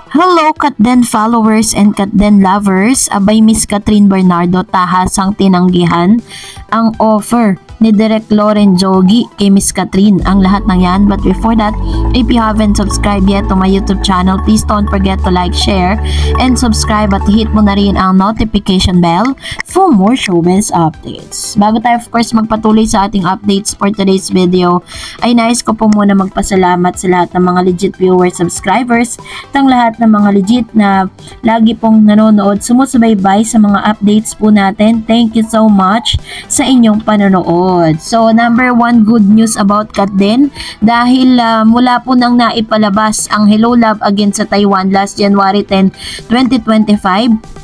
Hello Katden followers and Katden lovers, abay Miss Catherine Bernardo tahasang tinanggihan ang offer ni Direk Loren Jogi kay Miss Catherine. Ang lahat ng yan, but before that, if you haven't subscribed yet to my YouTube channel, please don't forget to like, share, and subscribe at hit mo na rin ang notification bell for more showbiz updates. Bago tayo of course magpatuloy sa ating updates for today's video, ay nais ko po muna magpasalamat sa lahat ng mga legit viewers, subscribers, tang lahat ng mga legit na lagi pong nanonood, sumusubaybay sa mga updates po natin. Thank you so much sa inyong panonood. So, number one good news about Katden, dahil mula po nang naipalabas ang Hello Love Again sa Taiwan last January 10, 2025,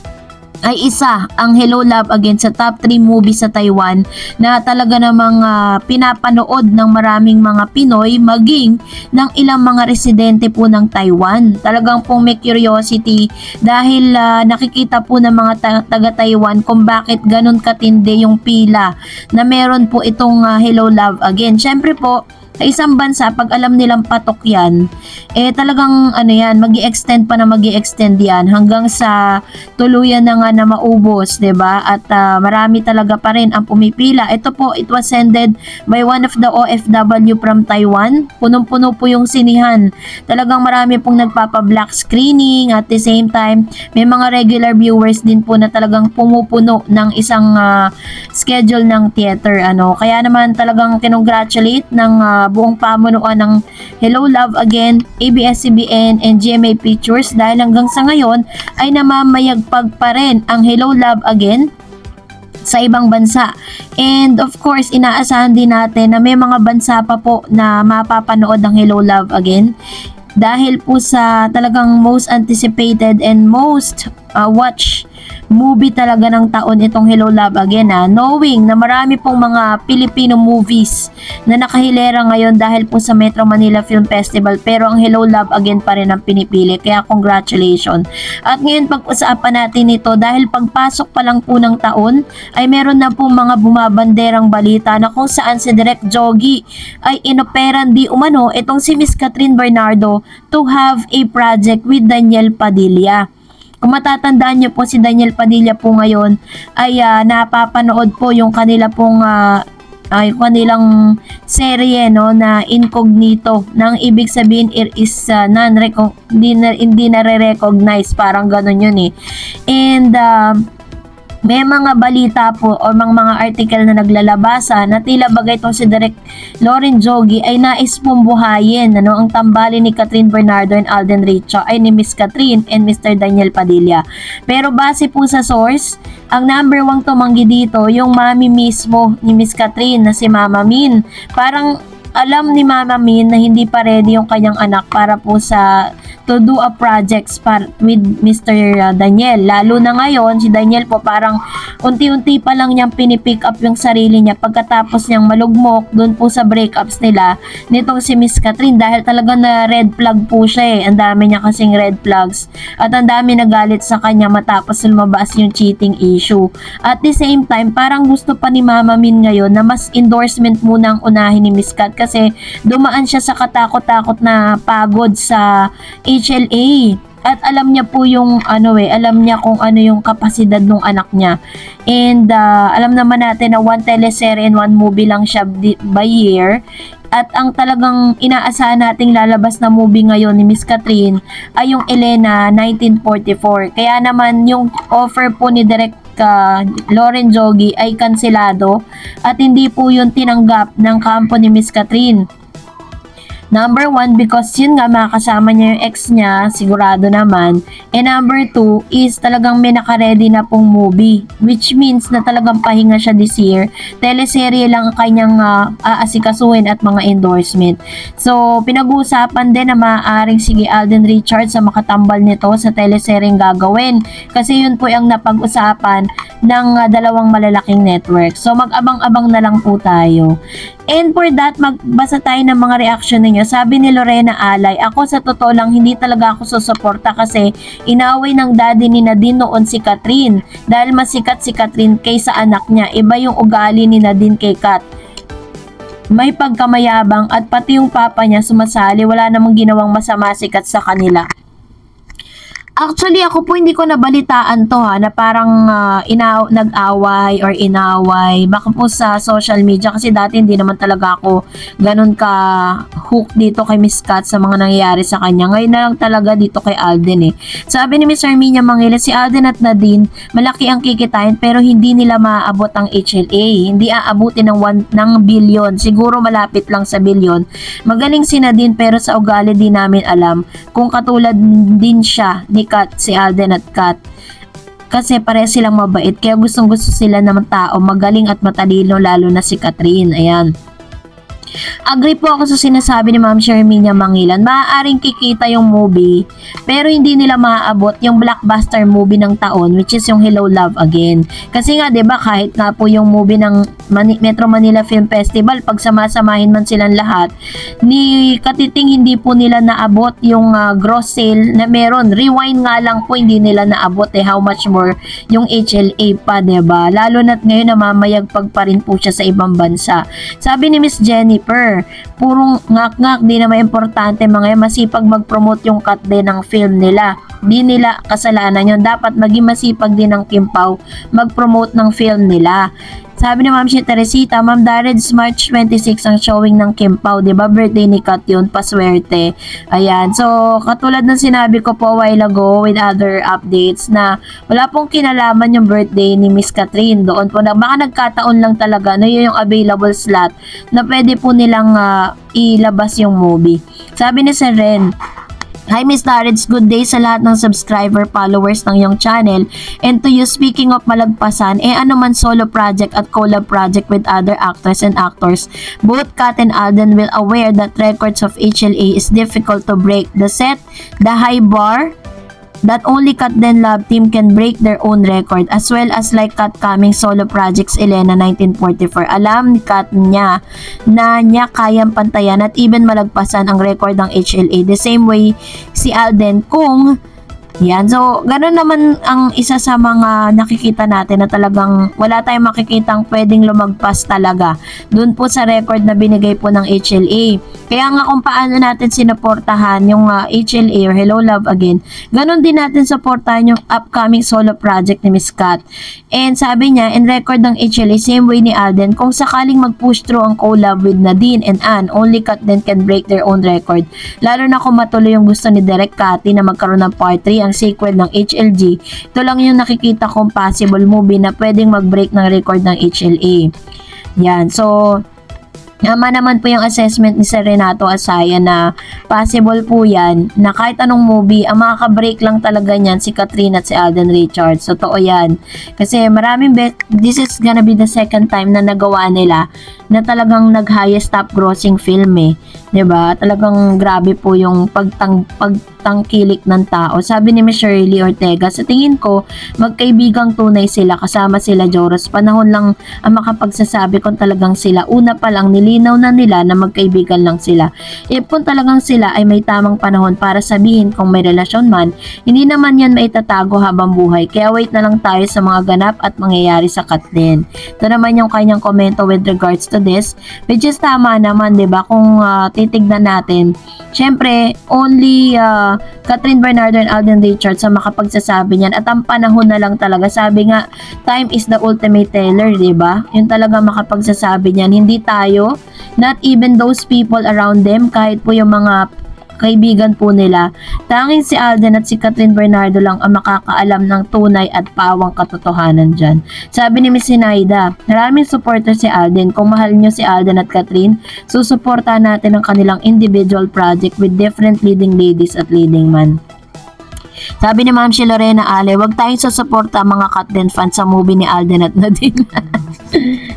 ay isa ang Hello Love Again sa top 3 movies sa Taiwan na talaga namang pinapanood ng maraming mga Pinoy, maging ng ilang mga residente po ng Taiwan. Talagang pong may curiosity dahil nakikita po ng mga taga-Taiwan kung bakit ganun katindi yung pila na meron po itong Hello Love Again. Syempre po, sa isang bansa, pag alam nilang patok yan, talagang magi-extend pa na magi-extend yan hanggang sa tuluyan na nga na maubos, 'di ba? At marami talaga pa rin ang pumipila. Ito po, it was sended by one of the OFW from Taiwan. Punong-puno po yung sinihan. Talagang marami pong nagpapa-black screening, at the same time, may mga regular viewers din po na talagang pumupuno ng isang schedule ng theater. Kaya naman talagang kinongratulate ng buong pamunuan ng Hello Love Again, ABS-CBN, and GMA Pictures dahil hanggang sa ngayon ay namamayagpag pa rin ang Hello Love Again sa ibang bansa. And of course, inaasahan din natin na may mga bansa pa po na mapapanood ng Hello Love Again dahil po sa talagang most anticipated and most watched movie talaga ng taon itong Hello Love Again, knowing na marami pong mga Filipino movies na nakahilera ngayon dahil po sa Metro Manila Film Festival, pero ang Hello Love Again pa rin ang pinipili, kaya congratulations. At ngayon pag-usapan natin ito dahil pagpasok pa lang po ng taon ay meron na po mga bumabanderang balita na kung saan si Direk Jogi ay inoperan di umano itong si Miss Catherine Bernardo to have a project with Daniel Padilla. Kung matatandaan niyo po, si Daniel Padilla po ngayon ay napapanood po yung kanila pong yung kanilang serye na Incognito, nang ibig sabihin is hindi na-recognize, parang ganun yun and may mga balita po o mga article na naglalabasa na tila bagay itong si Direk Loren Jogi ay nais pong buhayin ang tambalin ni Catherine Bernardo and Alden Richa ay ni Miss Catherine and Mr. Daniel Padilla. Pero base po sa source, ang number 1 tumanggi dito yung mami mismo ni Miss Catherine na si Mama Min. Parang alam ni Mama Min na hindi pa ready yung kanyang anak para po sa to do a projects with Mr. Daniel. Lalo na ngayon, si Daniel po parang unti-unti pa lang niyang pinipick up yung sarili niya pagkatapos niyang malugmok dun po sa breakups nila nitong si Miss Catherine dahil talagang na red flag po siya Ang dami niya kasing red flags at ang dami nagalit sa kanya matapos lumabas yung cheating issue. At the same time, parang gusto pa ni Mama Min ngayon na mas endorsement muna ang unahin ni Miss Cat kasi dumaan siya sa katakot-takot na pagod sa HLA. At alam niya po yung alam niya kung ano yung kapasidad ng anak niya. And alam naman natin na one teleserye and one movie lang siya by year. At ang talagang inaasahan nating lalabas na movie ngayon ni Miss Catherine ay yung Elena 1944. Kaya naman yung offer po ni Direk Loren Jogi ay kanselado at hindi po yun tinanggap ng kampo ni Miss Catherine. Number 1, because yun nga makasama niya yung ex niya, sigurado naman. And number 2 is talagang may naka-ready na pong movie, which means na talagang pahinga siya this year. Teleserye lang ang kanyang aasikasuhin at mga endorsement. So, pinag-uusapan din na maaaring sige Alden Richards sa makatambal nito sa teleseryeng gagawin. Kasi yun po yung napag-usapan ng dalawang malalaking network. So, mag-abang-abang na lang po tayo. And for that, magbasa tayo ng mga reaction ninyo. Sabi ni Lorena Alay, ako sa totoo lang hindi talaga ako susuporta kasi inaway ng daddy ni Nadine noon si Catherine. Dahil mas sikat si Catherine kaysa anak niya. Iba yung ugali ni Nadine kay Kat. May pagkamayabang at pati yung papa niya sumasali, wala namang ginawang masama si Kat sa kanila. Actually, ako po hindi ko nabalitaan to ha, na parang nag-away or inaway. Baka po sa social media kasi dati hindi naman talaga ako ganun ka hook dito kay Miss Kat sa mga nangyayari sa kanya. Ngayon na lang talaga dito kay Alden eh. Sabi ni Miss Arminia Mangila, si Alden at Nadine, malaki ang kikitain pero hindi nila maaabot ang HLA. Hindi aabutin ng bilyon. Siguro malapit lang sa bilyon. Magaling si Nadine pero sa ugali di namin alam kung katulad din siya ni Kat, si Alden at Kat. Kasi pare silang mabait kaya gustong gusto sila ng tao magaling at matalino lalo na si Catherine. Ayan. Agree po ako sa sinasabi ni Ma'am Sherminia Mangilan. Maaaring kikita yung movie pero hindi nila maaabot yung blockbuster movie ng taon which is yung Hello Love Again. Kasi nga 'di ba kahit nga po yung movie ng Metro Manila Film Festival pag sama-samahin man silang lahat ni Katiting hindi po nila naabot yung gross sale na meron. Rewind nga lang po hindi nila naabot how much more yung HLA pa 'di ba? Lalo na't ngayon namamayagpag pa rin po siya sa ibang bansa. Sabi ni Miss Jennifer, purong ngak-ngak, di na importante mga masipag mag-promote yung cut din ng film nila. Di nila kasalanan yun. Dapat maging masipag din ng Kim Pao mag-promote ng film nila. Sabi ni Ma'am si Teresita, Ma'am Darren's March 26 ang showing ng Kim Pao, 'di ba? Birthday ni Kat 'yun, paswerte. Ayan. So, katulad ng sinabi ko po a while ago with other updates na wala pong kinalaman yung birthday ni Miss Catherine. Doon po na baka nagkataon lang talaga na yun yung available slot na pwede po nilang ilabas yung movie. Sabi ni Sir Ren, hi Miss Darrens, good day sa lahat ng subscriber, followers ng iyong channel. And to you, speaking of malagpasan, ano man solo project at collab project with other actors and actors, both Kat and Alden will aware that records of HLA is difficult to break. The set, the high bar, that only Kat Den Love team can break their own record, as well as like Kat coming solo projects Elena 1944. Alam ni Kat niya na niya kayang pantayan at even malagpasan ang record ng HLA. The same way si Alden kung yan. So, gano'n naman ang isa sa mga nakikita natin na talagang wala tayong makikitang pwedeng lumagpas talaga dun po sa record na binigay po ng HLA. Kaya nga kung paano natin sinuportahan yung HLA or Hello Love Again, gano'n din natin supportahan yung upcoming solo project ni Miss Kat. And sabi niya, in record ng HLA, same way ni Alden, kung sakaling mag-push through ang collab with Nadine and Ann, only Kat then can break their own record. Lalo na kung matuloy yung gusto ni Direk Cathy na magkaroon ng part 3, ang sequel ng HLG. Ito lang yung nakikita kong possible movie na pwedeng mag-break ng record ng HLA. Yan. So, tama naman po yung assessment ni Sir Renato Asaya na possible po yan na kahit anong movie, ang makaka-break lang talaga niyan si Catherine at si Alden Richards. Totoo yan. Kasi maraming this is gonna be the second time na nagawa nila na talagang nag-highest top grossing film eh. 'Di ba? Talagang grabe po yung pagtangkilik ng tao. Sabi ni Miss Shirley Ortega, sa tingin ko, magkaibigang tunay sila kasama sila Joros. Panahon lang ang makapagsasabi kung talagang sila. Una pa lang nilinaw na nila na magkaibigan lang sila. If kung talagang sila ay may tamang panahon para sabihin kung may relasyon man, hindi naman yan maitatago habang buhay. Kaya wait na lang tayo sa mga ganap at mangyayari sa Kat din. Ito naman yung kanyang komento with regards to this, which is tama naman, 'di ba? Kung titignan natin, syempre only Catherine Bernardo and Alden Richards ang makapagsasabi niyan at ang panahon na lang talaga. Sabi nga, time is the ultimate teller, 'di ba? Yun talaga makapagsasabi niyan, hindi tayo, not even those people around them, kahit po yung mga kaibigan po nila. Tanging si Alden at si Catherine Bernardo lang ang makakaalam ng tunay at pawang katotohanan dyan. Sabi ni Miss Sinaida, maraming supporter si Alden. Kung mahal nyo si Alden at Catherine, susuportahan natin ang kanilang individual project with different leading ladies at leading man. Sabi ni Ma'am si Lorena Ale, wag tayong susuporta mga Kat Den fans sa movie ni Alden at Nadine.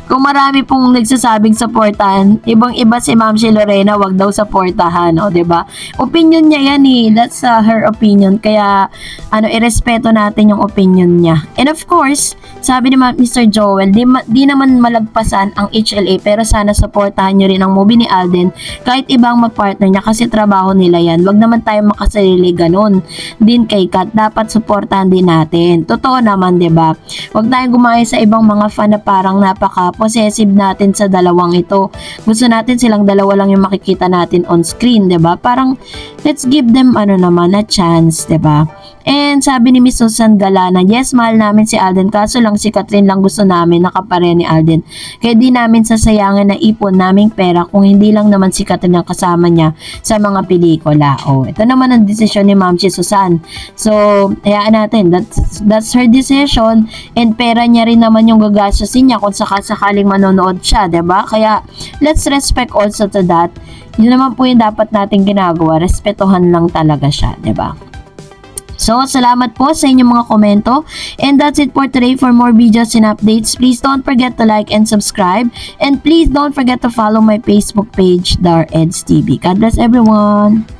Kung marami pong nagsasabing supportahan, ibang-iba si Ma'am si Lorena, wag daw supportahan, o 'di ba? Opinion niya 'yan eh. That's her opinion. Kaya irespeto natin yung opinion niya. And of course, sabi ni Mr. Joel, di naman malagpasan ang HLA pero sana supportahan niyo rin ang movie ni Alden kahit ibang magpartner niya kasi trabaho nila 'yan. Wag naman tayo makasarili ganun. Din kay Kat, dapat supportahan din natin. Totoo naman, 'di ba? Wag tayong gumaya sa ibang mga fan na parang napaka-possessive natin sa dalawang ito. Gusto natin silang dalawa lang yung makikita natin on screen, 'di ba? Parang let's give them a chance, 'di ba? And sabi ni Miss Susan Galana, yes, mahal namin si Alden, kaso lang si Catherine lang gusto namin nakapareha ni Alden. Kaya di namin sasayangan na ipon naming pera kung hindi lang naman si Catherine ang kasama niya sa mga pelikula. Ito naman ang desisyon ni Ma'am si Susan. So, hayaan natin, that's her decision, and pera niya rin naman yung gagastusin niya kung sakaling manonood siya, 'di ba? Kaya let's respect also to that. Yun naman po yung dapat nating ginagawa, respetuhan lang talaga siya, 'di ba? So, salamat po sa inyong mga komento. And that's it for today. For more videos and updates, please don't forget to like and subscribe. And please don't forget to follow my Facebook page, Dar Eds TV. God bless everyone!